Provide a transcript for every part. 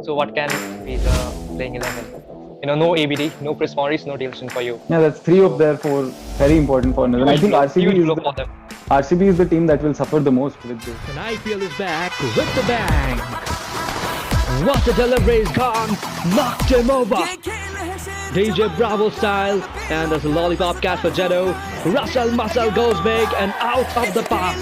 So what can be the playing 11? No ABD, no Chris Morris, no Dale Steyn for you. Yeah, that's three of So their four very important foreigners. And I think huge blow for them. RCB is the team that will suffer the most with this. And IPL is back with the bang. What a delivery is gone. Knocked him over. DJ Bravo style. And there's a lollipop catch for Jeddo. Russell Muscle goes big and out of the park.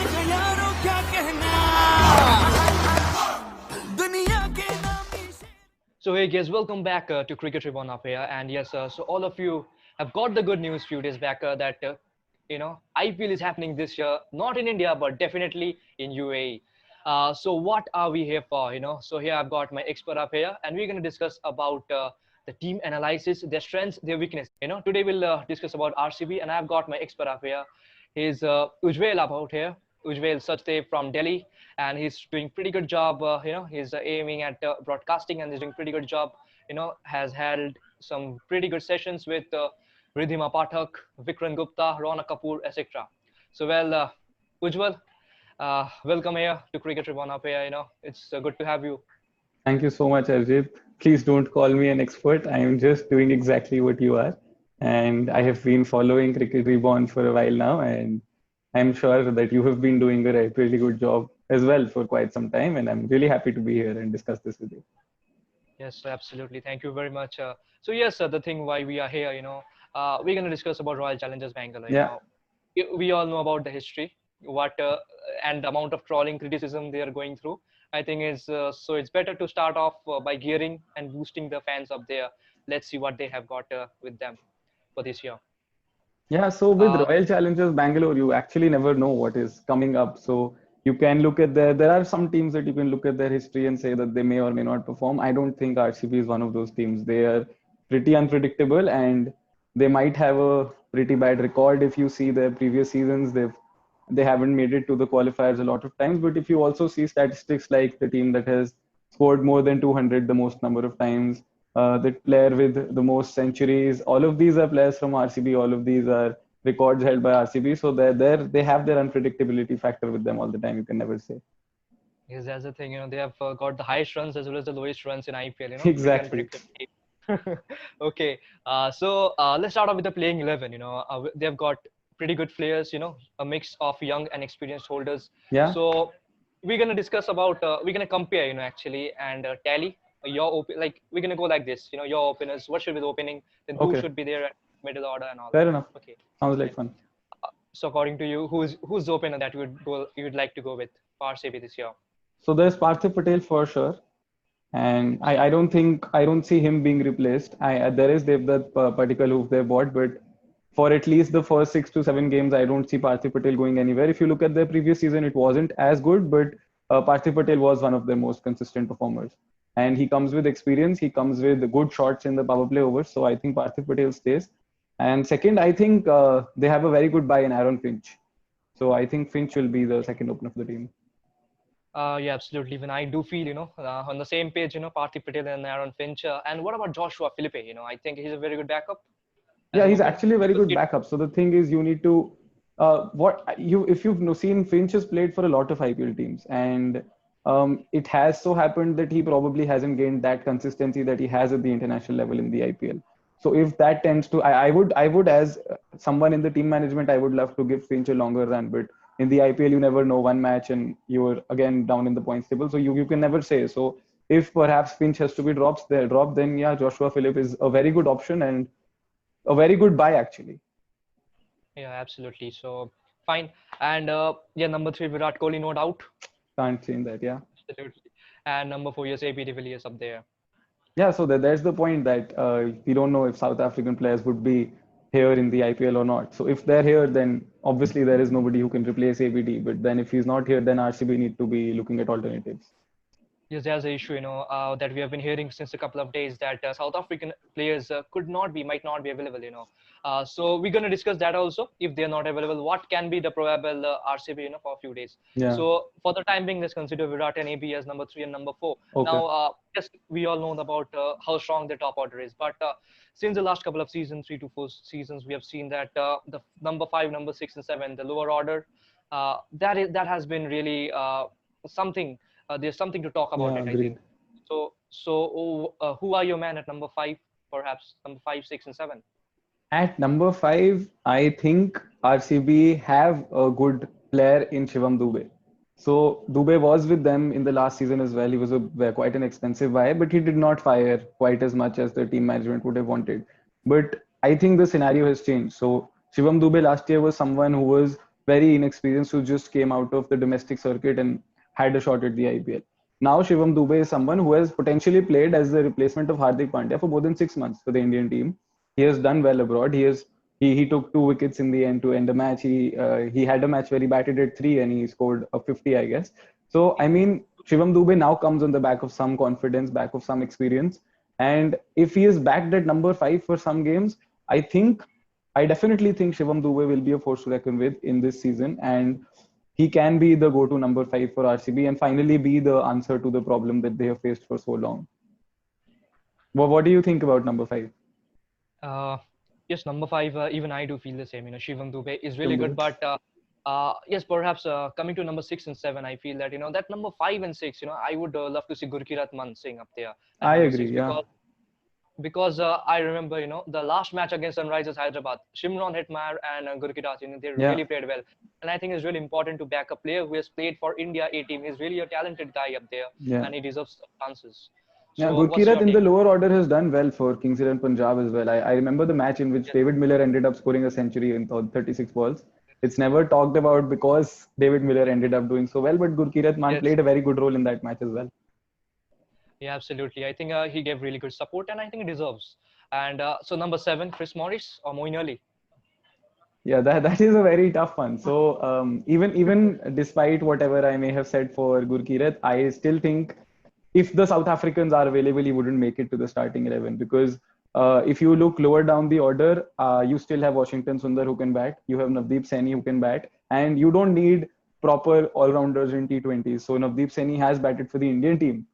So hey guys, welcome back to Cricket Reborn up here. And yes, so all of you have got the good news few days back that IPL is happening this year, not in India but definitely in UAE. So what are we here for? So here I've got my expert up here, and we're going to discuss about the team analysis, their strengths, their weakness. Today we'll discuss about RCB, and I've got my expert up here. He's UJWAL about here. UJWAL SACHDEVA from Delhi, and he's doing pretty good job. He's aiming at broadcasting, and he's doing pretty good job. Has held some pretty good sessions with Ridhima Pathak, Vikran Gupta, Rona Kapoor, etc. So well, UJWAL, welcome here to Cricket Reborn up here. It's good to have you. Thank you so much, Arjit. Please don't call me an expert. I am just doing exactly what you are. And I have been following Cricket Reborn for a while now, and I'm sure that you have been doing a really good job as well for quite some time. And I'm really happy to be here and discuss this with you. Yes, absolutely. Thank you very much. So yes, the thing why we are here, we're going to discuss about Royal Challengers Bangalore. Yeah. We all know about the history, what and the amount of trolling criticism they are going through. I think is so it's better to start off by gearing and boosting the fans up there. Let's see what they have got with them for this year. Yeah, so with Royal Challengers Bangalore, you actually never know what is coming up. So you can look at there are some teams that you can look at their history and say that they may or may not perform. I don't think RCB is one of those teams. They are pretty unpredictable, and they might have a pretty bad record. If you see their previous seasons, they haven't made it to the qualifiers a lot of times. But if you also see statistics like the team that has scored more than 200 the most number of times, the player with the most centuries, all of these are players from RCB. All of these are records held by RCB. So they have their unpredictability factor with them all the time. You can never say. Yes, that's the thing. They have got the highest runs as well as the lowest runs in IPL. Exactly. Okay. So let's start off with the playing 11. They've got pretty good players. A mix of young and experienced holders. Yeah. So we're gonna discuss about. We're gonna compare. Actually, and tally your we're gonna go like this. Your openers. What should be the opening? Then who should be there at middle order and all. Fair enough. Okay. Sounds like fun. So according to you, who's the opener that you'd like to go with for RCB this year? So there's Parthiv Patel for sure, and I don't see him being replaced. There is Devdutt Padikkal who they bought, but for at least the first 6 to 7 games, I don't see Parthiv Patel going anywhere. If you look at their previous season, it wasn't as good, but Parthiv Patel was one of their most consistent performers. And he comes with experience. He comes with good shots in the power play overs. So I think Parthiv Patel stays. And second, I think they have a very good buy in Aaron Finch. So I think Finch will be the second opener for the team. Yeah, absolutely. When I do feel, on the same page, Parthiv Patel and Aaron Finch. And what about Joshua Philippe? I think he's a very good backup. Yeah, he's actually a very good backup. So the thing is, you need to if you've seen, Finch has played for a lot of IPL teams, and it has so happened that he probably hasn't gained that consistency that he has at the international level in the IPL. So if that tends to, I would as someone in the team management, I would love to give Finch a longer run, but in the IPL, you never know, one match and you're again down in the points table. So you can never say. So if perhaps Finch has to be dropped, then yeah, Joshua Philippe is a very good option and a very good buy actually. Yeah, absolutely. So fine. And number 3, Virat Kohli, no doubt. Can't change that, yeah. Absolutely. And number 4 is AB de Villiers up there. Yeah, so there's the point that we don't know if South African players would be here in the IPL or not. So if they're here, then obviously there is nobody who can replace ABD. But then if he's not here, then RCB need to be looking at alternatives. Yes, there's an issue, that we have been hearing since a couple of days that South African players might not be available, So we're going to discuss that also. If they're not available, what can be the probable RCB, for a few days. Yeah. So for the time being, let's consider Virat and AB as number 3 and number 4. Okay. Now, just we all know about how strong the top order is. But since the last couple of seasons, 3 to 4 seasons, we have seen that the number 5, number 6 and 7, the lower order, that has been really something. There's something to talk about it, I think. Who are your man at number 5, perhaps number 5, 6, and 7? At number 5, I think RCB have a good player in Shivam Dube. So Dube was with them in the last season as well. He was quite an expensive buy, but he did not fire quite as much as the team management would have wanted. But I think the scenario has changed. So Shivam Dube last year was someone who was very inexperienced, who just came out of the domestic circuit and had a shot at the IPL. Now Shivam Dube is someone who has potentially played as the replacement of Hardik Pandya for more than 6 months for the Indian team. He has done well abroad. He took 2 wickets in the end to end the match. He had a match where he batted at 3 and he scored a 50, I guess. So I mean, Shivam Dube now comes on the back of some confidence, back of some experience, and if he is backed at number 5 for some games, I definitely think Shivam Dube will be a force to reckon with in this season, and he can be the go-to number 5 for RCB and finally be the answer to the problem that they have faced for so long. Well, what do you think about number 5? Yes, number 5. Even I do feel the same. Shivam Dube is really good, but yes, perhaps coming to number 6 and 7, I feel that that number 5 and 6. I would love to see Gurkirat Man Singh up there. I agree. Yeah. Because I remember, the last match against Sunrisers Hyderabad, Shimron Hetmyer and Gurkirat, they really played well. And I think it's really important to back a player who has played for India A team. He's really a talented guy up there, and he deserves chances. Yeah, Gurkirat in the lower order has done well for Kings and Punjab as well. I remember the match in which David Miller ended up scoring a century in 36 balls. It's never talked about because David Miller ended up doing so well, but Gurkirat Man played a very good role in that match as well. Yeah, absolutely. I think he gave really good support, and I think he deserves. And so number 7, Chris Morris or Moeen Ali? Yeah, that is a very tough one. So even despite whatever I may have said for Gurkirat, I still think if the South Africans are available, he wouldn't make it to the starting 11 because if you look lower down the order, you still have Washington Sundar who can bat, you have Navdeep Saini who can bat, and you don't need proper all-rounders in T20s. So Navdeep Saini has batted for the Indian team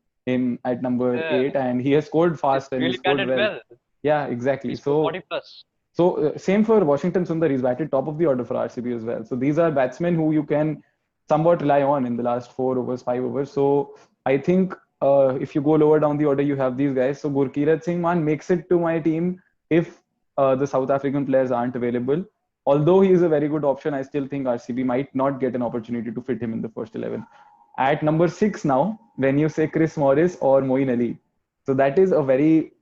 at number 8, and he has scored fast and he scored well. Yeah, exactly. He scored 40 plus. So same for Washington Sundar, he's batted top of the order for RCB as well. So these are batsmen who you can somewhat rely on in the last 4 overs, 5 overs. So I think if you go lower down the order, you have these guys. So Gurkirat Singh Man makes it to my team if the South African players aren't available. Although he is a very good option, I still think RCB might not get an opportunity to fit him in the first 11. At number 6 now, when you say Chris Morris or Moeen Ali, so that is a very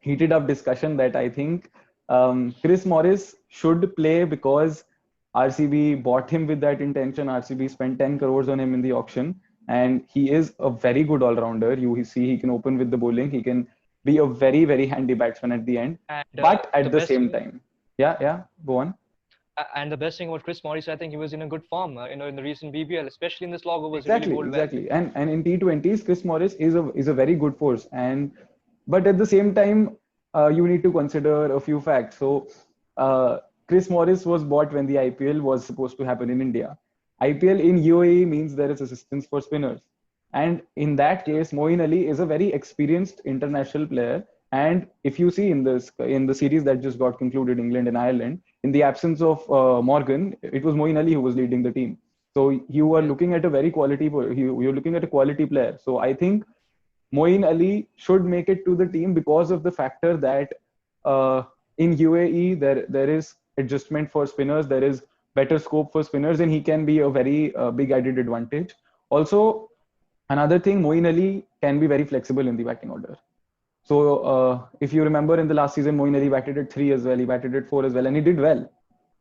heated up discussion that I think Chris Morris should play because RCB bought him with that intention. RCB spent 10 crores on him in the auction, and he is a very good all-rounder. You see, he can open with the bowling. He can be a very, very handy batsman at the end. And, but at the same time, yeah, go on. And the best thing about Chris Morris, I think he was in a good form, in the recent BBL, especially in this log overs. Exactly. And in T20s, Chris Morris is a very good force. But at the same time, you need to consider a few facts. So Chris Morris was bought when the IPL was supposed to happen in India. IPL in UAE means there is assistance for spinners. And in that case, Moeen Ali is a very experienced international player. And if you see in the series that just got concluded, England and Ireland, in the absence of Morgan, it was Moeen Ali who was leading the team. So you are looking at you're looking at a quality player. So I think Moeen Ali should make it to the team because of the factor that in UAE there is adjustment for spinners, there is better scope for spinners, and he can be a very big added advantage. Also, another thing, Moeen Ali can be very flexible in the batting order. So if you remember in the last season, Moeen Ali batted at 3 as well, he batted at 4 as well, and he did well.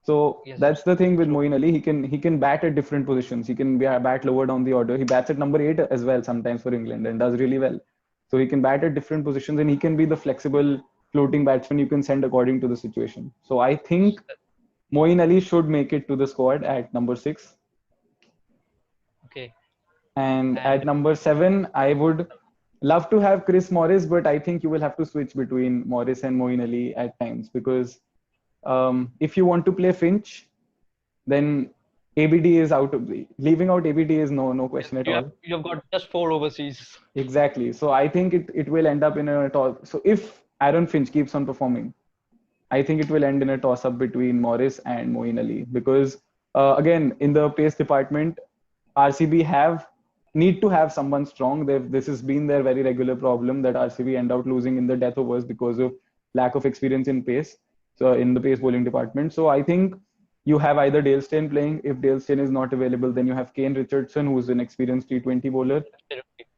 So that's the thing with Moeen Ali. He can bat at different positions. He can bat lower down the order. He bats at number 8 as well sometimes for England and does really well. So he can bat at different positions, and he can be the flexible floating batsman you can send according to the situation. So I think Moeen Ali should make it to the squad at number 6. Okay. And at number 7, I would love to have Chris Morris, but I think you will have to switch between Morris and Moeen Ali at times because if you want to play Finch, then ABD is out of leaving out ABD is no question at all. You've got just 4 overseas. Exactly. So I think it will end up in a toss. So if Aaron Finch keeps on performing, I think it will end in a toss-up between Morris and Moeen Ali because again, in the pace department, RCB have need to have someone strong. This has been their very regular problem that RCB end out losing in the death overs because of lack of experience in pace, so in the pace bowling department. So I think you have either Dale Steyn playing. If Dale Steyn is not available, then you have Kane Richardson, who's an experienced T20 bowler.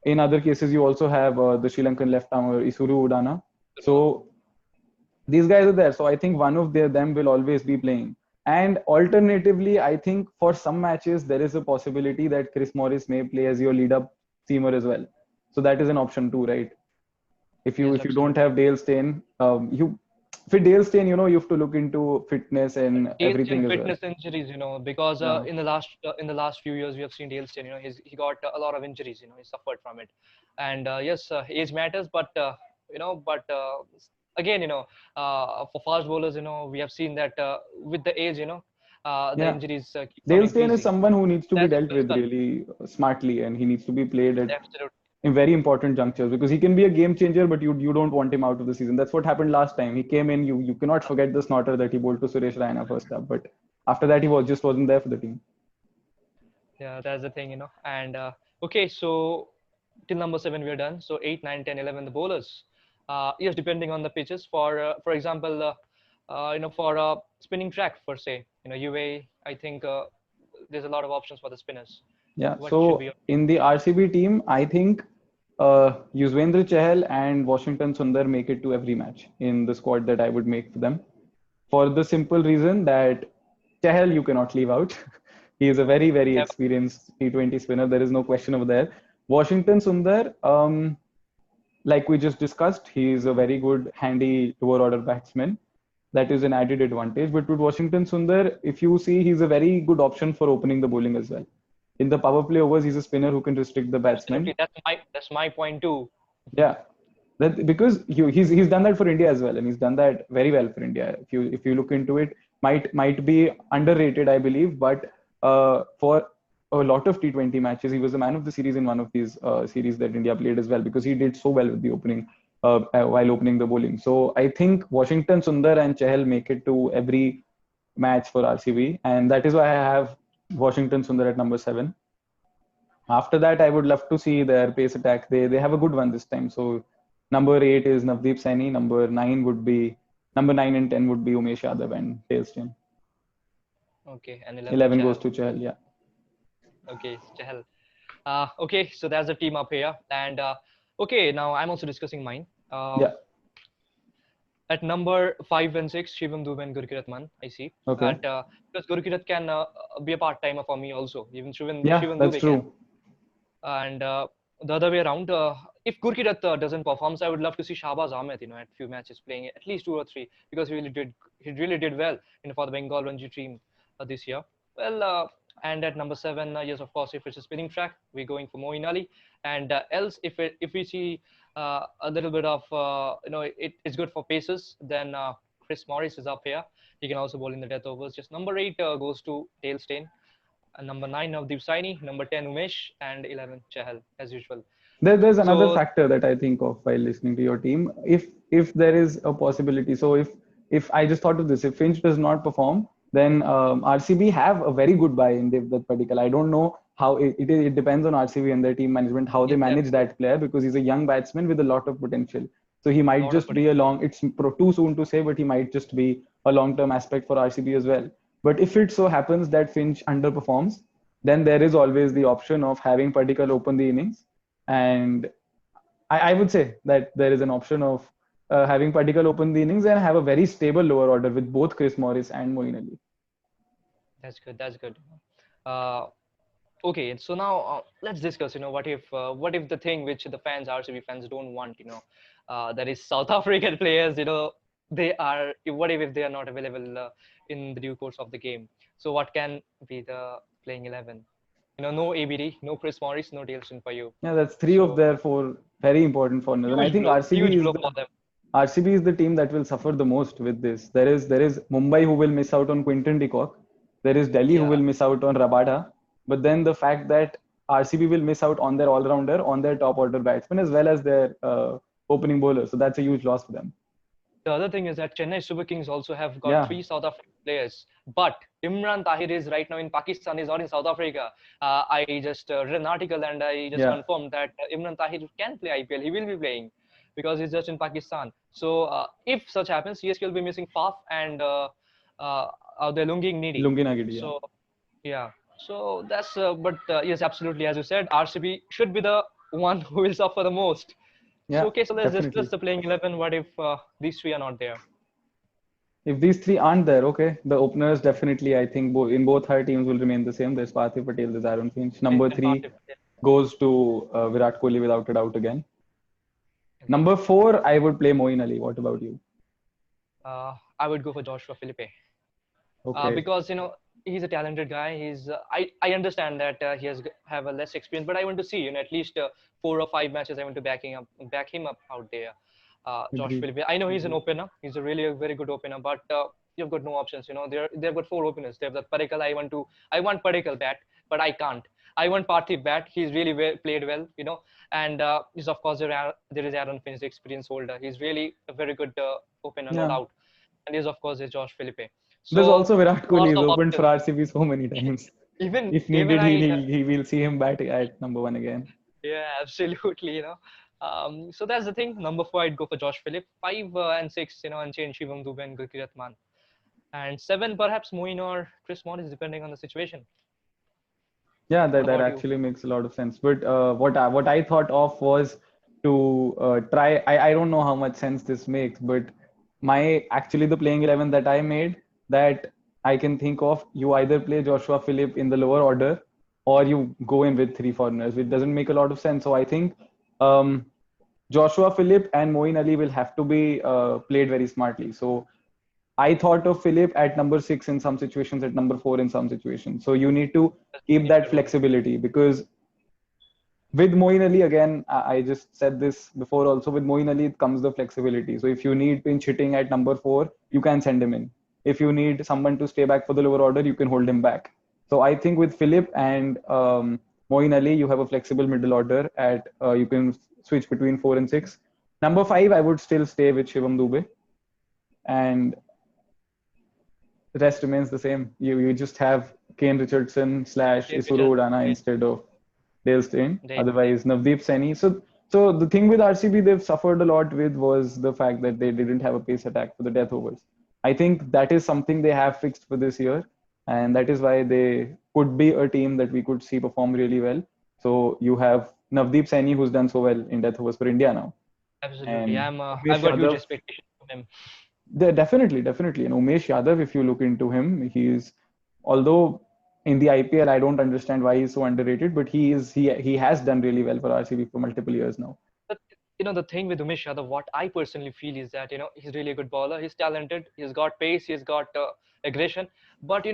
In other cases, you also have the Sri Lankan left-armer Isuru Udana. So these guys are there. So I think one of them will always be playing. And alternatively, I think for some matches, there is a possibility that Chris Morris may play as your lead-up seamer as well. So that is an option too, right? If you don't have Dale Steyn, for Dale Steyn, you have to look into fitness and everything as well. Fitness injuries, because in the last few years we have seen Dale Steyn, he got a lot of injuries, he suffered from it, and yes, age matters, but again, for fast bowlers, we have seen that with the age, the injuries. Dale Steyn is someone who needs to be dealt with really smartly, and he needs to be played at in very important junctures, because he can be a game changer, but you don't want him out of the season. That's what happened last time. He came in, you cannot forget the snorter that he bowled to Suresh Raina first up, but after that he wasn't there for the team. Yeah, that's the thing, and okay, so till number 7 we're done. So 8, 9, 10, 11 the bowlers. Yes, depending on the pitches. For example, for a spinning track per se, UAE, I think there's a lot of options for the spinners. Yeah, so in the RCB team, I think Yuzvendra Chahal and Washington Sundar make it to every match in the squad that I would make for them, for the simple reason that Chahal you cannot leave out. He is a very, very experienced T20 spinner. There is no question over there. Washington Sundar, like we just discussed, he is a very good, handy lower order batsman. That is an added advantage. But with Washington Sundar, if you see, he's a very good option for opening the bowling as well. In the power play overs, he's a spinner who can restrict the batsman. That's my point too. Yeah, because he's done that for India as well, and he's done that very well for India. If you look into it, might be underrated, I believe, but for a lot of T20 matches, he was the man of the series in one of these series that India played as well, because he did so well with the opening while opening the bowling. So I think Washington Sundar and Chahal make it to every match for RCB, and that is why I have Washington Sundar at number 7. After that, I would love to see their pace attack. They have a good one this time. So number 8 is Navdeep Saini. Number 9 and 10 would be Umesh Yadav and Dale Steyn. Okay, and 11 goes to Chahal. Yeah. Okay, Chahal. Okay, so that's the team up here. And okay, now I'm also discussing mine. Yeah. At number 5 and 6, Shivam Dube and Gurkirat Mann, I see. Okay. Because Gurkirat can be a part-timer for me also. Even Shivam that's Dube true. Can. And the other way around, if Gurkirat doesn't perform, so I would love to see Shahbaz Ahmed, at few matches playing at least 2 or 3, because he really did well, for the Bengal Ranji team this year. Well, and at number 7, yes, of course, if it's a spinning track, we're going for Moeen Ali. And else, if we see a little bit of, it's good for paces, then Chris Morris is up here. He can also bowl in the death overs. Just number 8 goes to Dale Steyn. And number 9, Navdeep Saini. Number 10, Umesh. And 11, Chahal, as usual. There's another factor that I think of while listening to your team. If there is a possibility, so if I just thought of this, if Finch does not perform, then RCB have a very good buy in Devdutt Padikkal. I don't know how it depends on RCB and their team management, how they manage that player, because he's a young batsman with a lot of potential. So he might just be it's too soon to say, but he might just be a long-term aspect for RCB as well. But if it so happens that Finch underperforms, then there is always the option of having Padikkal open the innings. And I would say that there is an option of having Padikkal open the innings and have a very stable lower order with both Chris Morris and Moeen Ali. That's good. Okay, so now let's discuss, what if the thing which the RCB fans don't want, that is South African players, what if they are not available in the due course of the game? So what can be the playing 11? No ABD, no Chris Morris, no Dale Steyn for you. Yeah, that's 3 of their 4 very important foreigners. And I think RCB is the team that will suffer the most with this. There is Mumbai who will miss out on Quinton de Kock. There is Delhi who will miss out on Rabada. But then the fact that RCB will miss out on their all-rounder, on their top order batsman, as well as their opening bowler. So that's a huge loss for them. The other thing is that Chennai Super Kings also have got Yeah. 3 South African players, but Imran Tahir is right now in Pakistan. He's not in South Africa. I just read an article and I just Yeah. confirmed that Imran Tahir can play IPL. He will be playing because he's just in Pakistan. So if such happens, CSK will be missing Faf and the Lungi Needy. Lungi Nagidi, yeah. So yeah, so that's but yes, absolutely, as you said, RCB should be the one who will suffer the most. Yeah, So okay, so let's definitely. discuss the playing 11. What if these three are not there? If these three aren't there, okay, the openers definitely, I think, in both our teams will remain the same. There's Parthiv Patel, there's Aaron Finch. Number 3 goes to Virat Kohli without a doubt again. Number 4, I would play Moeen Ali. What about you? I would go for Joshua Philippe. Okay. Because he's a talented guy. He's I understand that he have a less experience, but I want to see at least 4 or 5 matches. I want to back him up out there. Josh Agreed. Philippe. I know he's an opener. He's a really a very good opener, but you've got no options. They've got 4 openers. They've got Padikkal. I want Padikkal bat, but I can't. I want Parthiv bat. He's really played well, and he's of course there is Aaron Finch, the experience holder. He's really a very good opener, no doubt. And there's of course is Josh Philippe. So, there's also Virat Kohli. He's opened for options. RCB so many times. Even if needed, even he will see him bat at number 1 again. Yeah, absolutely. So that's the thing. Number 4, I'd go for Josh Philippe. 5 and 6, Unchained Shivam Dube and Gurkirat Man. And 7, perhaps Moeen or Chris Morris, depending on the situation. Yeah, that actually makes a lot of sense. But what I thought of was to try. I don't know how much sense this makes, but the playing 11 that I made, that I can think of, you either play Joshua Philippe in the lower order, or you go in with 3 foreigners, which doesn't make a lot of sense. So I think Joshua Philippe and Moeen Ali will have to be played very smartly. So I thought of Philippe at number 6 in some situations, at number 4 in some situations. So you need to keep that flexibility, because with Moeen Ali, again, I just said this before also, with Moeen Ali comes the flexibility. So if you need pinch hitting at number 4, you can send him in. If you need someone to stay back for the lower order, you can hold him back. So I think with Philippe and Moeen Ali, you have a flexible middle order at you can switch between 4 and 6. Number 5, I would still stay with Shivam Dube, and the rest remains the same. You just have Kane Richardson / Isuru Udana instead of Dale Steyn. Otherwise, Navdeep Saini. So the thing with RCB they've suffered a lot with was the fact that they didn't have a pace attack for the death overs. I think that is something they have fixed for this year, and that is why they could be a team that we could see perform really well. So you have Navdeep Saini, who's done so well in death overs for India now. Absolutely, I've got huge expectations from him. Definitely. And Umesh Yadav, if you look into him, although in the IPL, I don't understand why he's so underrated, but he has done really well for RCB for multiple years now. But the thing with Umesh Yadav, what I personally feel is that he's really a good bowler. He's talented. He's got pace. He's got aggression. But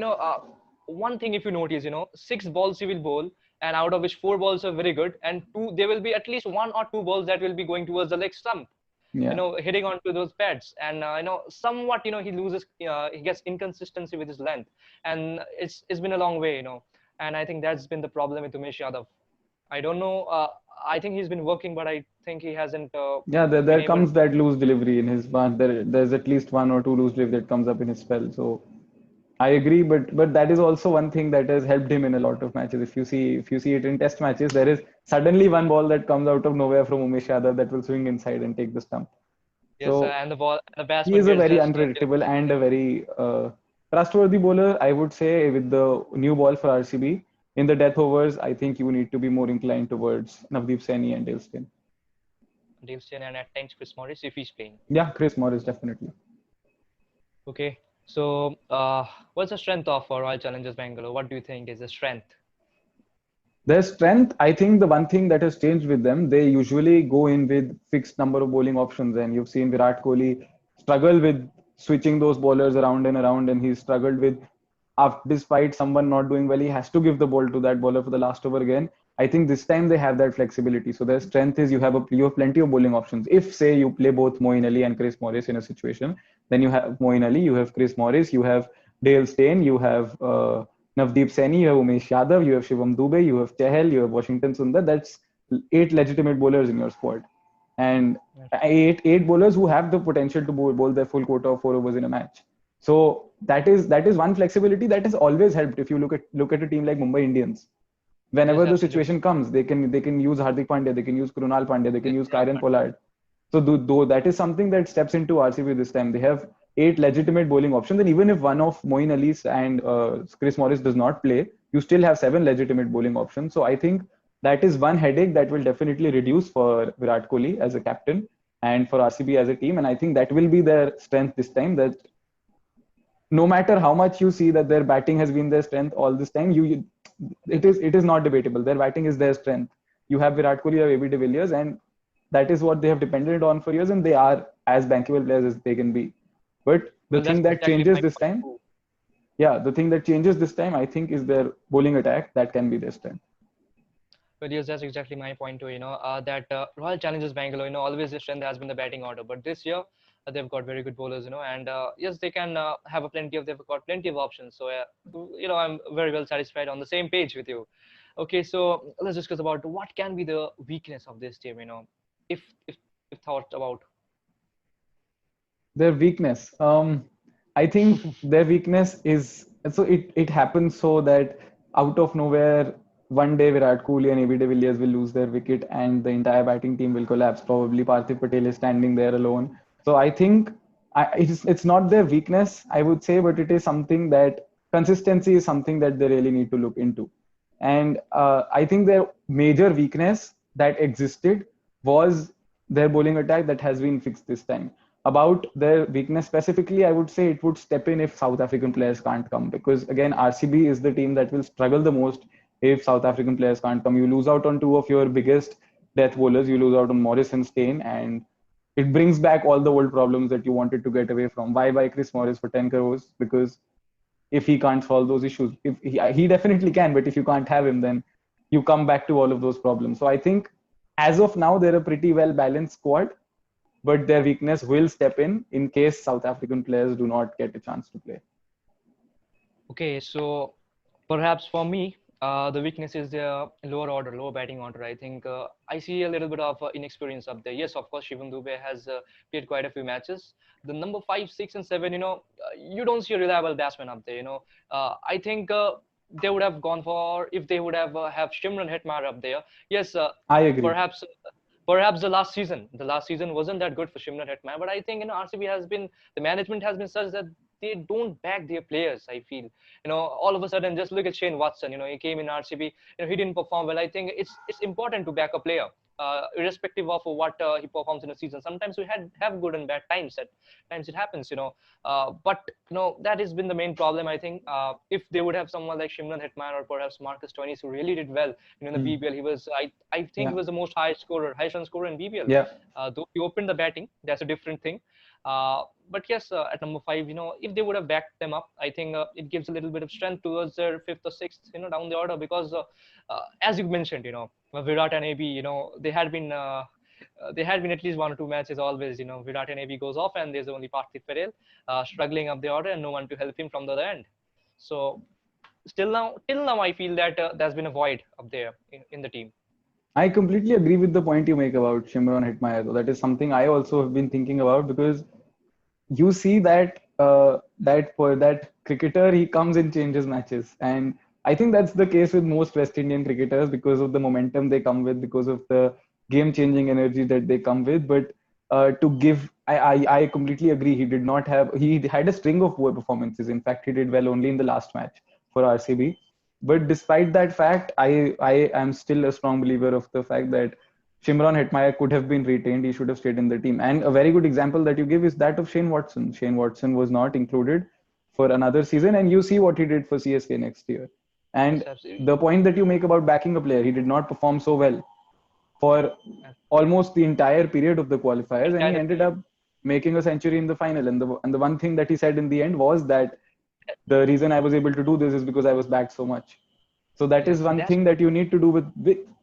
one thing if you notice, 6 balls he will bowl, and out of which 4 balls are very good, and there will be at least 1 or 2 balls that will be going towards the leg stump. Yeah. Hitting onto those pads, and somewhat he loses, he gets inconsistency with his length, and it's been a long way, and I think that's been the problem with Umesh Yadav. I don't know. I think he's been working, but I think he hasn't. There comes that loose delivery in his one. There's at least 1 or 2 loose delivery that comes up in his spell. So I agree, but that is also one thing that has helped him in a lot of matches. If you see it in test matches, there is suddenly 1 ball that comes out of nowhere from Umesh Yadav that will swing inside and take the stump. Yes, so, and the batsman. He is a very unpredictable and a very trustworthy bowler. I would say with the new ball for RCB in the death overs, I think you need to be more inclined towards Navdeep Saini and Dale Steyn. Dale Steyn and at times Chris Morris if he's playing. Yeah, Chris Morris definitely. Okay. So, what's the strength of Royal Challengers Bangalore? What do you think is the strength? Their strength, I think the one thing that has changed with them, they usually go in with fixed number of bowling options, and you've seen Virat Kohli struggle with switching those bowlers around and around, and he's struggled with, despite someone not doing well, he has to give the ball to that bowler for the last over again. I think this time they have that flexibility. So their strength is you have plenty of bowling options. If say you play both Moeen Ali and Chris Morris in a situation, then you have Moeen Ali, you have Chris Morris, you have Dale Steyn, you have Navdeep Saini, you have Umesh Yadav, you have Shivam Dube, you have Chahal, you have Washington Sundar. That's 8 legitimate bowlers in your squad. and eight bowlers who have the potential to bowl their full quota of 4 overs in a match. So that is one flexibility that has always helped. If you look at a team like Mumbai Indians, whenever Yes, the absolutely. situation comes, they can use Hardik Pandya, they can use Krunal Pandya, they can use Kieron Pollard. So though that is something that steps into RCB this time. They have 8 legitimate bowling options, and even if one of Moeen Ali and Chris Morris does not play, you still have 7 legitimate bowling options. So I think that is one headache that will definitely reduce for Virat Kohli as a captain and for RCB as a team. And I think that will be their strength this time. That no matter how much you see that their batting has been their strength all this time, it is not debatable. Their batting is their strength. You have Virat Kohli, you have AB de Villiers, and that is what they have depended on for years, and they are as bankable players as they can be. But the Well, that's thing that exactly changes my this point time, too. the thing that changes this time, I think, is their bowling attack. That can be their strength. But yes, that's exactly my point too. That Royal Challengers Bangalore, always the strength has been the batting order. But this year, they've got very good bowlers, and yes, they can they've got plenty of options. So, I'm very well satisfied on the same page with you. Okay, so let's discuss about what can be the weakness of this team. If if if thought about. Their weakness. I think their weakness is so it happens so that out of nowhere, one day Virat Kohli and AB de Villiers will lose their wicket and the entire batting team will collapse. Probably Parthiv Patel is standing there alone. So I think it's not their weakness, I would say, but it is something that consistency is something that they really need to look into. And I think their major weakness that existed was their bowling attack that has been fixed this time. About their weakness specifically, I would say it would step in if South African players can't come, because again, RCB is the team that will struggle the most if South African players can't come. You lose out on 2 of your biggest death bowlers. You lose out on Morris and Steyn, and it brings back all the old problems that you wanted to get away from. Why buy Chris Morris for 10 crores? Because if he can't solve those issues, if he definitely can, but if you can't have him, then you come back to all of those problems. So I think as of now, they're a pretty well balanced squad, but their weakness will step in case South African players do not get a chance to play. Okay, so perhaps for me, the weakness is the lower batting order. I think I see a little bit of inexperience up there. Yes, of course, Shivam Dube has played quite a few matches. The number 5, 6, and 7, you don't see a reliable batsman up there. I think they would have gone for, if they would have Shimron Hetmyer up there. Yes, I agree. Perhaps the last season wasn't that good for Shimron Hetmyer, but I think RCB the management has been such that they don't back their players. I feel all of a sudden, just look at Shane Watson. He came in RCB, he didn't perform well. I think it's important to back a player, irrespective of what he performs in a season. Sometimes we have good and bad times. At times it happens, but that has been the main problem. I think if they would have someone like Shimron Hetmyer or perhaps Marcus Stoinis, who really did well in the BBL, he was I think he was the most highest run scorer in BBL. Yeah. Though he opened the batting, that's a different thing. But yes, at number 5, if they would have backed them up, I think it gives a little bit of strength towards their 5th or 6th, down the order, because as you mentioned, Virat and AB, they had been at least 1 or 2 matches always, Virat and AB goes off and there's only Parthiv Patel struggling up the order and no one to help him from the other end. So till now, I feel that there's been a void up there in the team. I completely agree with the point you make about Shimron Hetmyer, though. That is something I also have been thinking about, because you see that that cricketer, he comes and changes matches, and I think that's the case with most West Indian cricketers because of the momentum they come with, because of the game-changing energy that they come with. But I completely agree. He had a string of poor performances. In fact, he did well only in the last match for RCB. But despite that fact, I am still a strong believer of the fact that Shimron Hetmyer could have been retained. He should have stayed in the team. And a very good example that you give is that of Shane Watson. Shane Watson was not included for another season, and you see what he did for CSK next year. And the point that you make about backing a player, he did not perform so well for almost the entire period of the qualifiers, and he ended up making a century in the final. And the one thing that he said in the end was that the reason I was able to do this is because I was backed so much. So that is one thing that you need to do with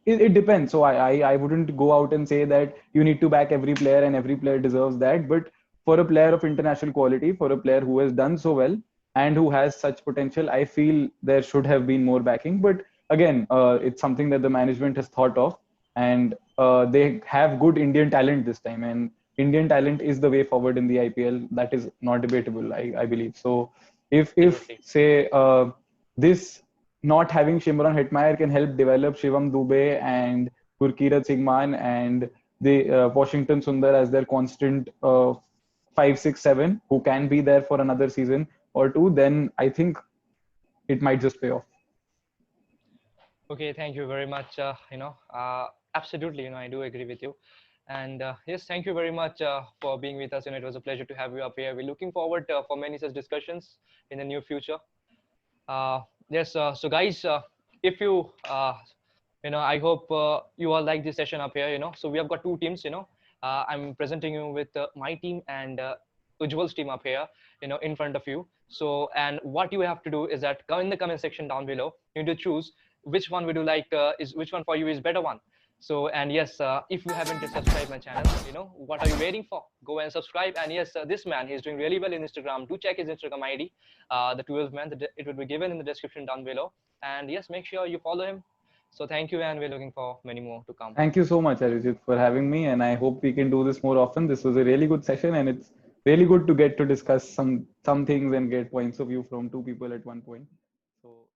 it depends. So I wouldn't go out and say that you need to back every player and every player deserves that. But for a player of international quality, for a player who has done so well and who has such potential, I feel there should have been more backing. But again, it's something that the management has thought of. and they have good Indian talent this time, and Indian talent is the way forward in the IPL. That is not debatable, I believe. So if Absolutely. say this not having Shimron Hetmeyer can help develop Shivam Dubey and Gurkirat Singh Man and the Washington Sundar as their constant 5, 6, 7 who can be there for another season or two, then I think it might just pay off. Okay, thank you very much. Absolutely, I do agree with you. And yes, thank you very much for being with us. It was a pleasure to have you up here. We're looking forward for many such discussions in the near future. Yes, so guys, if you, I hope you all like this session up here. So we have got two teams. I'm presenting you with my team and UJWAL's team up here, in front of you. So, and what you have to do is that come in the comment section down below. You need to choose which one would you like, is which one for you is better one. So, and yes, if you haven't yet subscribed my channel, what are you waiting for? Go and subscribe. And yes, this man, he's doing really well in Instagram. Do check his Instagram ID, the 12th man. It will be given in the description down below. And yes, make sure you follow him. So thank you, and we're looking for many more to come. Thank you so much, Arijit, for having me, and I hope we can do this more often. This was a really good session, and it's really good to get to discuss some things and get points of view from two people at one point. So